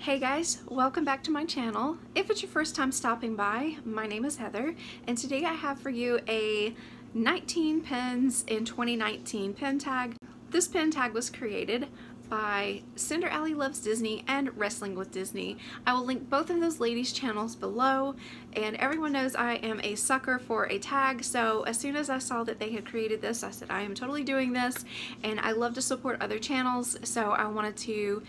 Hey guys, welcome back to my channel. If it's your first time stopping by, my name is Heather, and today I have for you a 19 pins in 2019 pin tag. This pin tag was created by Cinder Alley Loves Disney and Wrestling with Disney. I will link both of those ladies' channels below, and everyone knows I am a sucker for a tag, so as soon as I saw that they had created this, I said I am totally doing this, and I love to support other channels, so I wanted to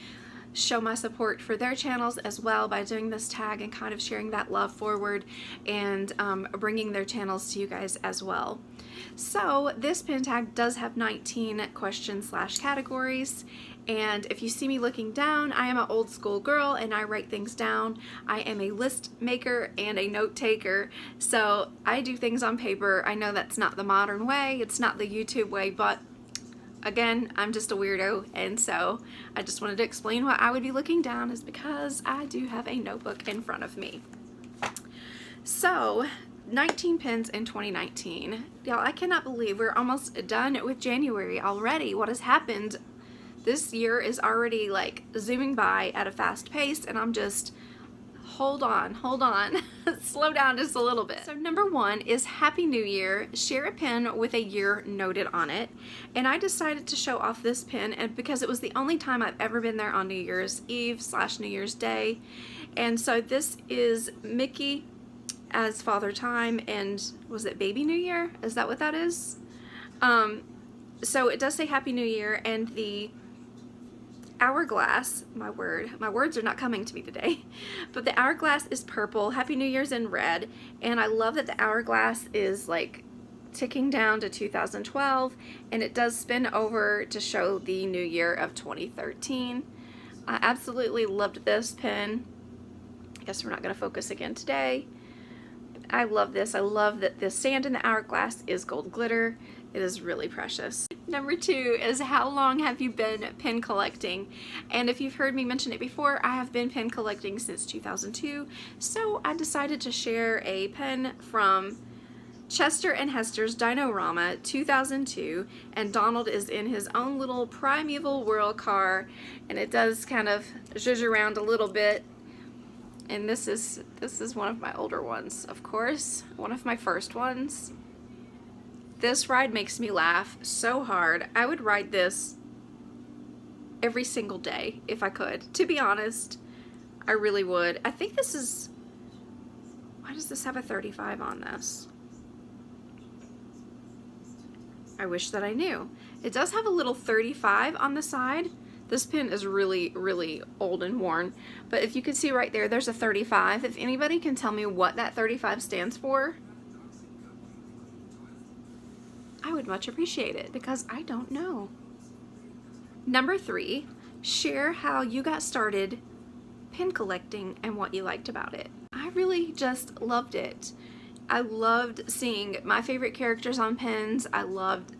show my support for their channels as well by doing this tag and kind of sharing that love forward and bringing their channels to you guys as well. So this pin tag does have 19 questions / categories, and if you see me looking down, I am an old school girl and I write things down. I am a list maker and a note taker, so I do things on paper. I know that's not the modern way, it's not the YouTube way, but again, I'm just a weirdo, and so I just wanted to explain why I would be looking down is because I do have a notebook in front of me. So, 19 pins in 2019. Y'all, I cannot believe we're almost done with January already. What has happened? This year is already like zooming by at a fast pace, and I'm just, hold on, slow down just a little bit. So number one is Happy New Year. Share a pin with a year noted on it. And I decided to show off this pin and because it was the only time I've ever been there on New Year's Eve / New Year's Day. And so this is Mickey as Father Time, and was it Baby New Year? Is that what that is? So it does say Happy New Year, and the hourglass, my words are not coming to me today, but the hourglass is purple, Happy New Year's in red, and I love that the hourglass is like ticking down to 2012, and it does spin over to show the new year of 2013. I absolutely loved this pin. I guess we're not going to focus again today. I love this. I love that the sand in the hourglass is gold glitter. It is really precious. Number two is how long have you been pin collecting? And if you've heard me mention it before, I have been pin collecting since 2002. So I decided to share a pin from Chester and Hester's Dino-Rama 2002, and Donald is in his own little Primeval Whirl car, and it does kind of zhuzh around a little bit. And this is one of my older ones, of course, one of my first ones. This ride makes me laugh so hard. I would ride this every single day if I could. To be honest, I really would. I think this is, why does this have a 35 on this? I wish that I knew. It does have a little 35 on the side. This pin is really, really old and worn. But if you can see right there, there's a 35. If anybody can tell me what that 35 stands for, I would much appreciate it because I don't know. Number three, share how you got started pin collecting and what you liked about it. I really just loved it. I loved seeing my favorite characters on pins. I loved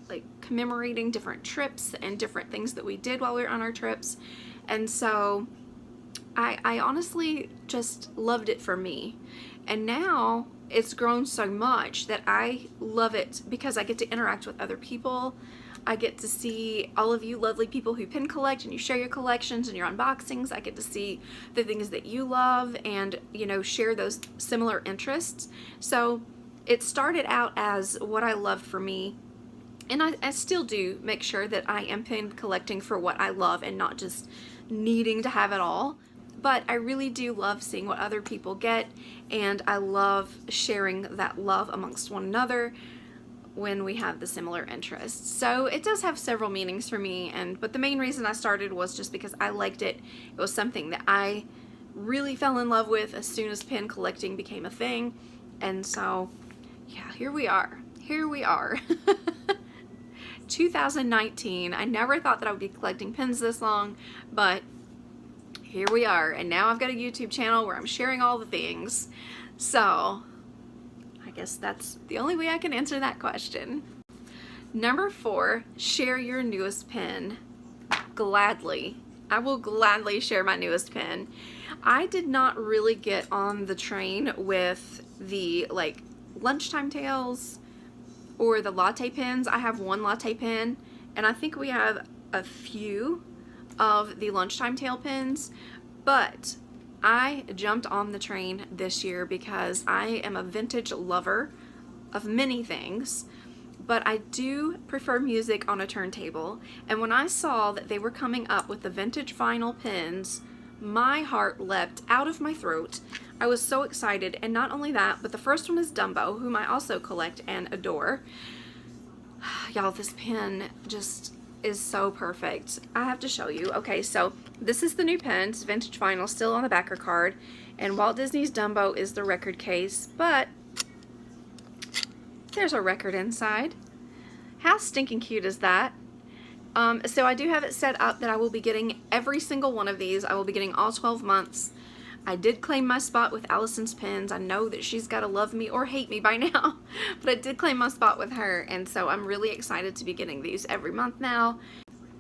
like commemorating different trips and different things that we did while we were on our trips. And so I honestly just loved it for me. And now it's grown so much that I love it because I get to interact with other people. I get to see all of you lovely people who pin collect and you share your collections and your unboxings. I get to see the things that you love and, you know, share those similar interests. So it started out as what I loved for me, and I still do make sure that I am pin collecting for what I love and not just needing to have it all. But I really do love seeing what other people get, and I love sharing that love amongst one another when we have the similar interests. So it does have several meanings for me, but the main reason I started was just because I liked it. It was something that I really fell in love with as soon as pin collecting became a thing. And so, yeah, here we are. 2019. I never thought that I would be collecting pins this long, but here we are, and now I've got a YouTube channel where I'm sharing all the things. So I guess that's the only way I can answer that question. Number four, share your newest pin. Gladly. I will gladly share my newest pin. I did not really get on the train with the like lunchtime tales or the latte pins. I have one latte pin, and I think we have a few of the lunchtime tail pins, But I jumped on the train this year because I am a vintage lover of many things, but I do prefer music on a turntable. And when I saw that they were coming up with the vintage vinyl pins, my heart leapt out of my throat. I was so excited. And not only that, but the first one is Dumbo, whom I also collect and adore. Y'all, this pin just is so perfect. I have to show you. Okay, so this is the new pen. It's vintage vinyl, still on the backer card. And Walt Disney's Dumbo is the record case, but there's a record inside. How stinking cute is that? So I do have it set up that I will be getting every single one of these. I will be getting all 12 months. I did claim my spot with Allison's pins. I know that she's got to love me or hate me by now, but I did claim my spot with her, and so I'm really excited to be getting these every month now.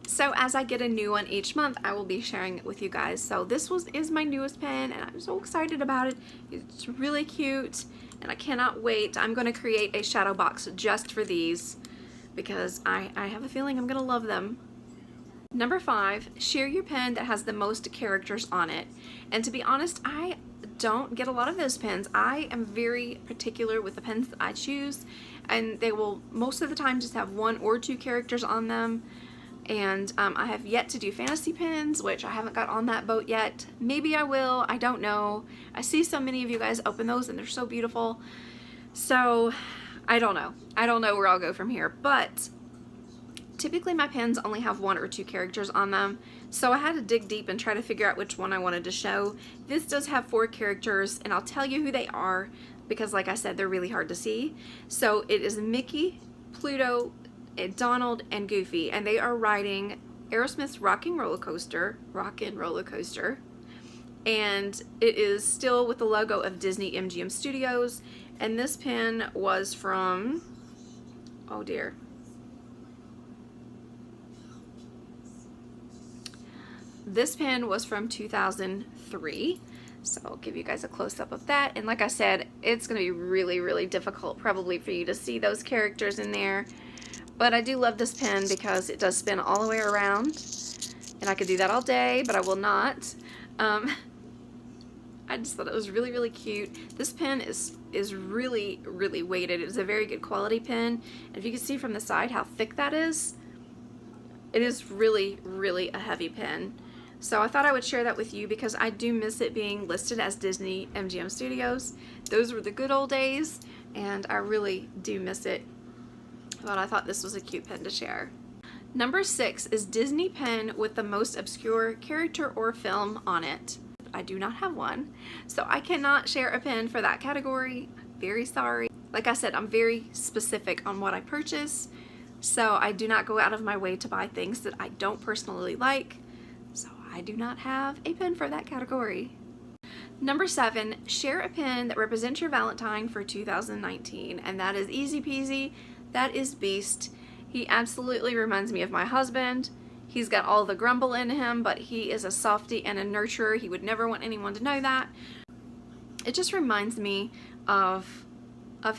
So as I get a new one each month, I will be sharing it with you guys. So this is my newest pen, and I'm so excited about it. It's really cute, and I cannot wait. I'm going to create a shadow box just for these because I have a feeling I'm going to love them. Number 5, share your pen that has the most characters on it. And to be honest, I don't get a lot of those pens. I am very particular with the pens that I choose, and they will most of the time just have 1 or 2 characters on them. And I have yet to do fantasy pens, which I haven't got on that boat yet. Maybe I will, I don't know. I see so many of you guys open those and they're so beautiful. So I don't know. I don't know where I'll go from here, but typically my pens only have 1 or 2 characters on them, so I had to dig deep and try to figure out which one I wanted to show. This does have 4 characters, and I'll tell you who they are because, like I said, they're really hard to see. So it is Mickey, Pluto, Donald, and Goofy, and they are riding Aerosmith's Rockin' Roller Coaster, and it is still with the logo of Disney MGM Studios, and this pen was from, oh dear, this pen was from 2003, so I'll give you guys a close-up of that. And like I said, it's going to be really, really difficult probably for you to see those characters in there, but I do love this pen because it does spin all the way around, and I could do that all day, but I will not. I just thought it was really, really cute. This pen is really, really weighted. It is a very good quality pen, and if you can see from the side how thick that is, it is really, really a heavy pen. So I thought I would share that with you because I do miss it being listed as Disney MGM Studios. Those were the good old days, and I really do miss it. But I thought this was a cute pen to share. Number 6 is Disney pen with the most obscure character or film on it. I do not have one, so I cannot share a pen for that category. I'm very sorry. Like I said, I'm very specific on what I purchase, so I do not go out of my way to buy things that I don't personally like. So I do not have a pen for that category. Number 7, share a pen that represents your Valentine for 2019, and that is easy peasy. That is Beast. He absolutely reminds me of my husband. He's got all the grumble in him, but he is a softie and a nurturer. He would never want anyone to know that. It just reminds me of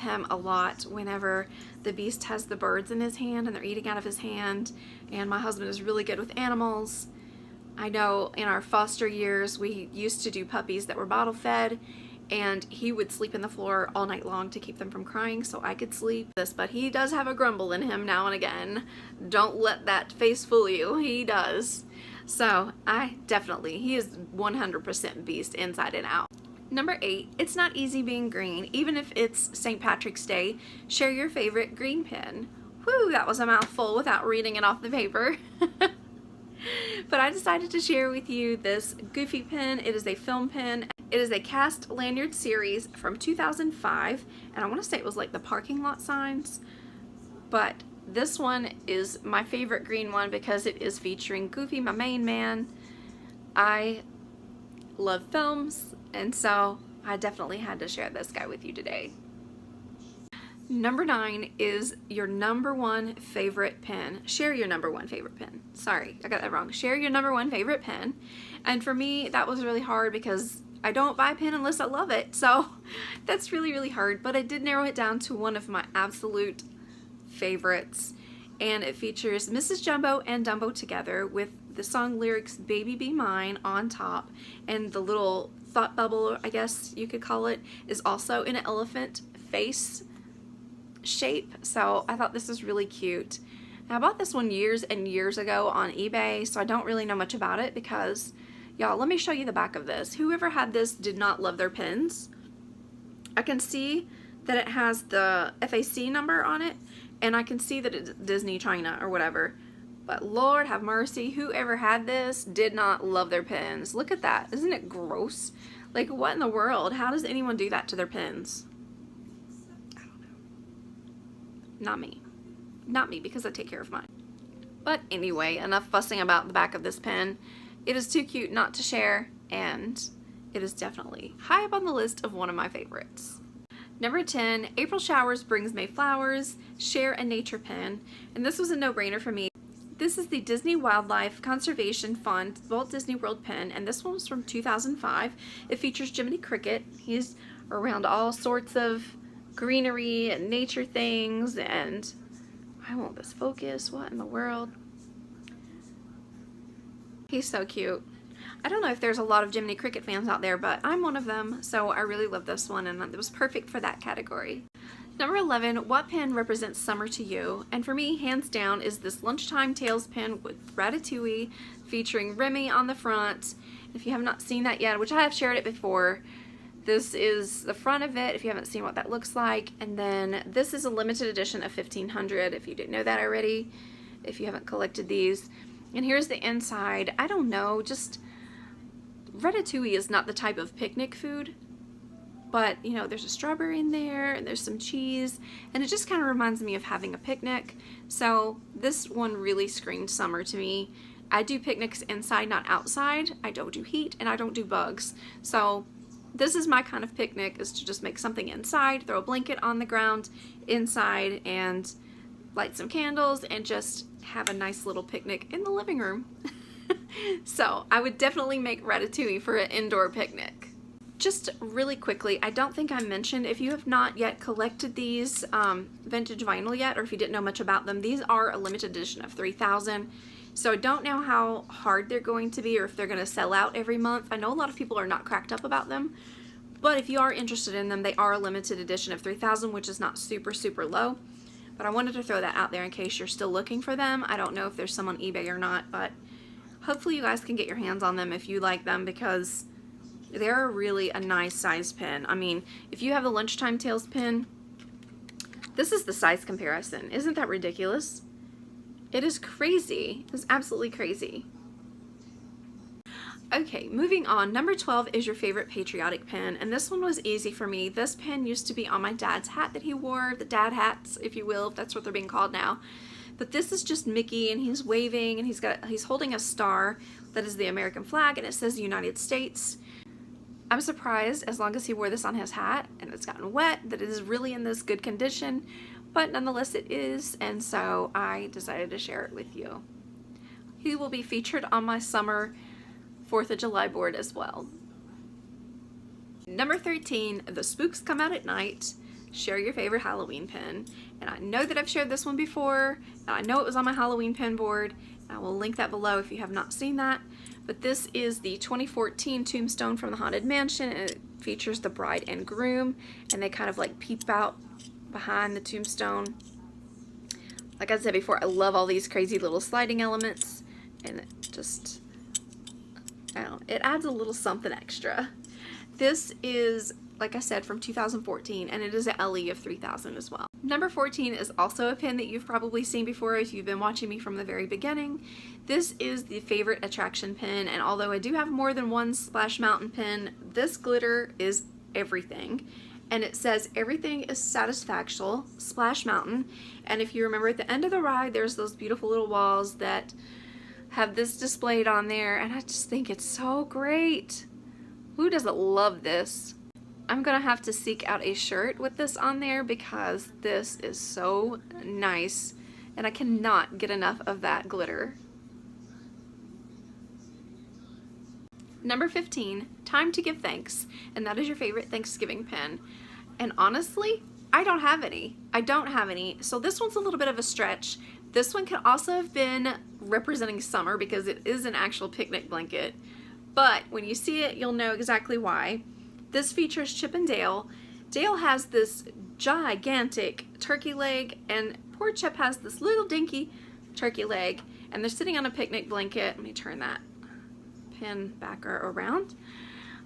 him a lot whenever the Beast has the birds in his hand and they're eating out of his hand, and my husband is really good with animals. I know in our foster years we used to do puppies that were bottle fed, and he would sleep in the floor all night long to keep them from crying so I could sleep. But he does have a grumble in him now and again. Don't let that face fool you. He does. So he is 100% Beast inside and out. Number 8, it's not easy being green. Even if it's St. Patrick's Day, share your favorite green pen. Whew, that was a mouthful without reading it off the paper. But I decided to share with you this Goofy pen. It is a film pen. It is a cast lanyard series from 2005, and I want to say it was like the parking lot signs, but this one is my favorite green one because it is featuring Goofy, my main man. I love films, and so I definitely had to share this guy with you today. Number 9 is your number 1 favorite pen. Share your number 1 favorite pen. Sorry, I got that wrong. Share your number 1 favorite pen. And for me, that was really hard because I don't buy a pen unless I love it. So that's really, really hard. But I did narrow it down to one of my absolute favorites. and it features Mrs. Jumbo and Dumbo together with the song lyrics "Baby Be Mine" on top, and the little thought bubble, I guess you could call it, is also in an elephant face shape. So I thought this was really cute. And I bought this one years and years ago on eBay, so I don't really know much about it because, y'all, let me show you the back of this. Whoever had this did not love their pens. I can see that it has the FAC number on it, and I can see that it's Disney China or whatever. But Lord have mercy, whoever had this did not love their pens. Look at that. Isn't it gross? Like, what in the world? How does anyone do that to their pens? I don't know. Not me. Not me, because I take care of mine. But anyway, enough fussing about the back of this pen. It is too cute not to share, and it is definitely high up on the list of one of my favorites. Number 10, April Showers Brings May Flowers, Share a Nature Pen. And this was a no-brainer for me. This is the Disney Wildlife Conservation Fund Walt Disney World pen, and this one was from 2005. It features Jiminy Cricket. He's around all sorts of greenery and nature things, and I want this focus. What in the world? He's so cute. I don't know if there's a lot of Jiminy Cricket fans out there, but I'm one of them, so I really love this one, and it was perfect for that category. Number 11, what pen represents summer to you? And for me, hands down, is this Lunchtime Tales pen with Ratatouille featuring Remy on the front. If you have not seen that yet, which I have shared it before, this is the front of it if you haven't seen what that looks like. And then this is a limited edition of 1500 if you didn't know that already, if you haven't collected these. And here's the inside. I don't know, just Ratatouille is not the type of picnic food. But, you know, there's a strawberry in there, and there's some cheese, and it just kind of reminds me of having a picnic. So this one really screamed summer to me. I do picnics inside, not outside. I don't do heat, and I don't do bugs. So this is my kind of picnic, is to just make something inside, throw a blanket on the ground inside, and light some candles, and just have a nice little picnic in the living room. So I would definitely make Ratatouille for an indoor picnic. Just really quickly, I don't think I mentioned, if you have not yet collected these vintage vinyl yet, or if you didn't know much about them, these are a limited edition of 3,000. So I don't know how hard they're going to be, or if they're going to sell out every month. I know a lot of people are not cracked up about them, but if you are interested in them, they are a limited edition of 3,000, which is not super, super low. But I wanted to throw that out there in case you're still looking for them. I don't know if there's some on eBay or not, but hopefully you guys can get your hands on them if you like them, because they're really a nice size pen. I mean, if you have the Lunchtime Tales pen, this is the size comparison. Isn't that ridiculous? It is crazy. It's absolutely crazy. Okay, moving on. Number 12 is your favorite patriotic pen, and this one was easy for me. This pen used to be on my dad's hat that he wore, the dad hats, if you will, if that's what they're being called now. But this is just Mickey, and he's waving, and he's holding a star that is the American flag, and it says United States. I'm surprised, as long as he wore this on his hat and it's gotten wet, that it is really in this good condition, but nonetheless it is, and so I decided to share it with you. He will be featured on my summer 4th of July board as well. Number 13, The Spooks Come Out at Night. Share your favorite Halloween pen. And I know that I've shared this one before, and I know it was on my Halloween pen board. I will link that below if you have not seen that. But this is the 2014 Tombstone from the Haunted Mansion, and it features the bride and groom, and they kind of like peep out behind the tombstone. Like I said before, I love all these crazy little sliding elements, and it just, I don't know, it adds a little something extra. This is, like I said, from 2014, and it is an LE of 3000 as well. Number 14 is also a pen that you've probably seen before if you've been watching me from the very beginning. This is the Favorite Attraction pen, and although I do have more than one Splash Mountain pen, this glitter is everything. And it says everything is satisfactual, Splash Mountain. And if you remember at the end of the ride, there's those beautiful little walls that have this displayed on there, and I just think it's so great. Who doesn't love this? I'm gonna have to seek out a shirt with this on there because this is so nice, and I cannot get enough of that glitter. Number 15, Time to Give Thanks, and that is your favorite Thanksgiving pen. And honestly, I don't have any. So this one's a little bit of a stretch. This one could also have been representing summer because it is an actual picnic blanket, but when you see it, you'll know exactly why. This features Chip and Dale. Dale has this gigantic turkey leg, and poor Chip has this little dinky turkey leg, and they're sitting on a picnic blanket. Let me turn that pin back around.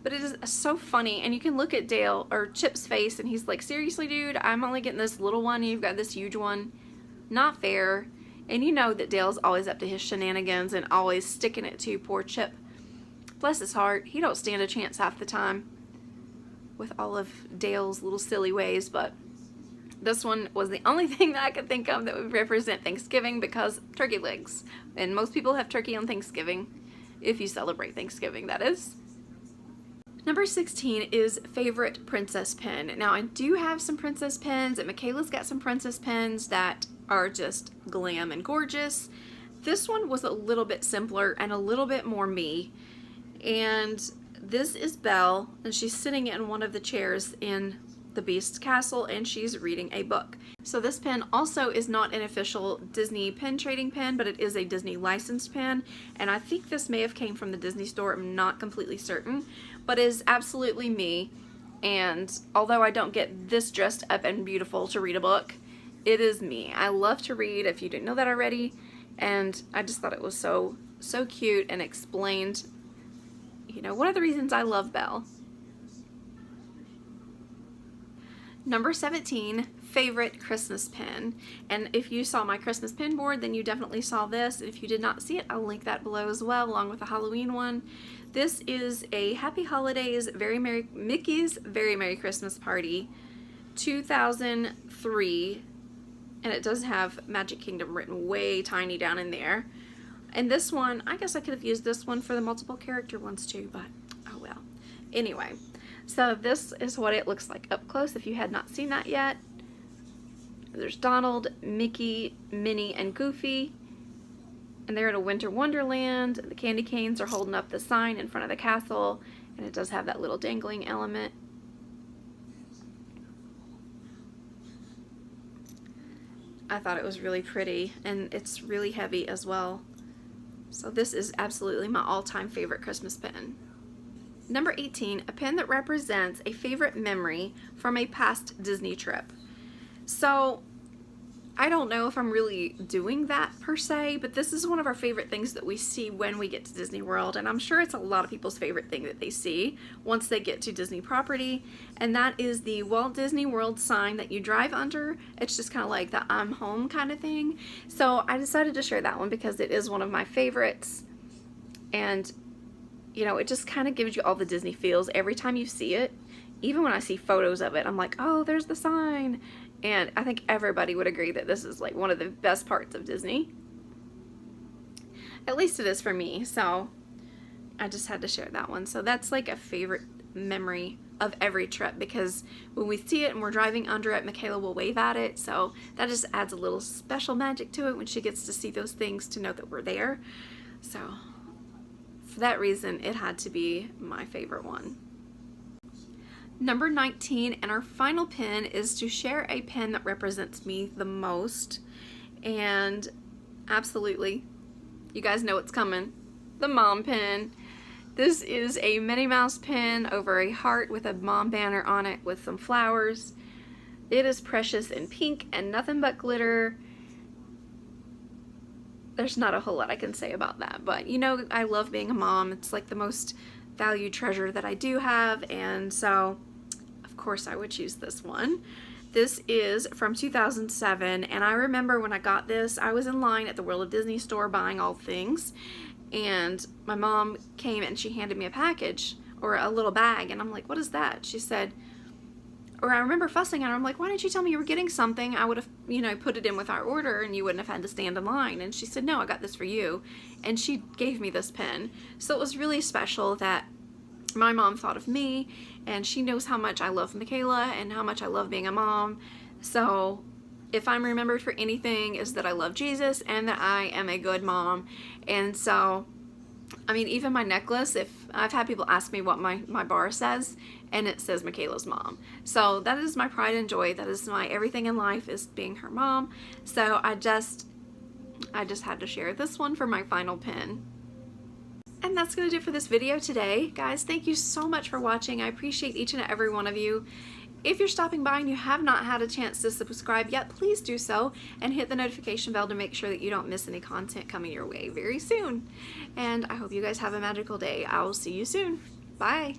But it is so funny, and you can look at Dale or Chip's face, and he's like, seriously, dude, I'm only getting this little one, and you've got this huge one. Not fair. And you know that Dale's always up to his shenanigans and always sticking it to poor Chip. Bless his heart, he don't stand a chance half the time with all of Dale's little silly ways, but this one was the only thing that I could think of that would represent Thanksgiving, because turkey legs. And most people have turkey on Thanksgiving, if you celebrate Thanksgiving, that is. Number 16 is favorite princess pin. Now, I do have some princess pins, and Michaela's got some princess pins that are just glam and gorgeous. This one was a little bit simpler and a little bit more me. And this is Belle, and she's sitting in one of the chairs in the Beast's castle, and she's reading a book. So this pin also is not an official Disney pin trading pin, but it is a Disney licensed pin, and I think this may have came from the Disney store. I'm not completely certain, but it is absolutely me. And although I don't get this dressed up and beautiful to read a book, it is me. I love to read, if you didn't know that already, and I just thought it was so cute and explained, you know, one of the reasons I love Belle. Number 17, favorite Christmas pin. And if you saw my Christmas pin board, then you definitely saw this. If you did not see it, I'll link that below as well, along with a Halloween one. This is a Happy Holidays, Mickey's Very Merry Christmas Party 2003. And it does have Magic Kingdom written way tiny down in there. And this one, I guess I could have used this one for the multiple character ones too, but oh well. Anyway, so this is what it looks like up close if you had not seen that yet. There's Donald, Mickey, Minnie, and Goofy. And they're in a winter wonderland. The candy canes are holding up the sign in front of the castle, and it does have that little dangling element. I thought it was really pretty, and it's really heavy as well. So this is absolutely my all-time favorite Christmas pin. Number 18, a pin that represents a favorite memory from a past Disney trip. So I don't know if I'm really doing that per se, but this is one of our favorite things that we see when we get to Disney World, and I'm sure it's a lot of people's favorite thing that they see once they get to Disney property, and that is the Walt Disney World sign that you drive under. It's just kind of like the I'm home kind of thing. So I decided to share that one because it is one of my favorites, and you know, it just kind of gives you all the Disney feels every time you see it. Even when I see photos of it, I'm like, oh, there's the sign. And I think everybody would agree that this is like one of the best parts of Disney. At least it is for me, so I just had to share that one. So that's like a favorite memory of every trip, because when we see it and we're driving under it, Michaela will wave at it, so that just adds a little special magic to it when she gets to see those things to know that we're there. So for that reason, it had to be my favorite one. Number 19, and our final pin, is to share a pin that represents me the most. And absolutely, you guys know what's coming. The mom pin. This is a Minnie Mouse pin over a heart with a mom banner on it with some flowers. It is precious and pink and nothing but glitter. There's not a whole lot I can say about that, but you know, I love being a mom. It's like the most valued treasure that I do have, and so of course I would choose this one. This is from 2007, and I remember when I got this, I was in line at the World of Disney store buying all things, and my mom came and she handed me a package, or a little bag, and I'm like, what is that? She said, or I remember fussing at her, I'm like, why didn't you tell me you were getting something? I would have, you know, put it in with our order and you wouldn't have had to stand in line. And she said, no, I got this for you. And she gave me this pin. So it was really special that my mom thought of me, and she knows how much I love Michaela and how much I love being a mom. So if I'm remembered for anything, is that I love Jesus and that I am a good mom. And so, I mean, even my necklace, if I've had people ask me what my bar says, and it says Michaela's mom. So that is my pride and joy. That is my everything in life, is being her mom. So I just I just had to share this one for my final pin. And that's going to do it for this video today. Guys, thank you so much for watching. I appreciate each and every one of you. If you're stopping by and you have not had a chance to subscribe yet, please do so and hit the notification bell to make sure that you don't miss any content coming your way very soon. And I hope you guys have a magical day. I will see you soon. Bye.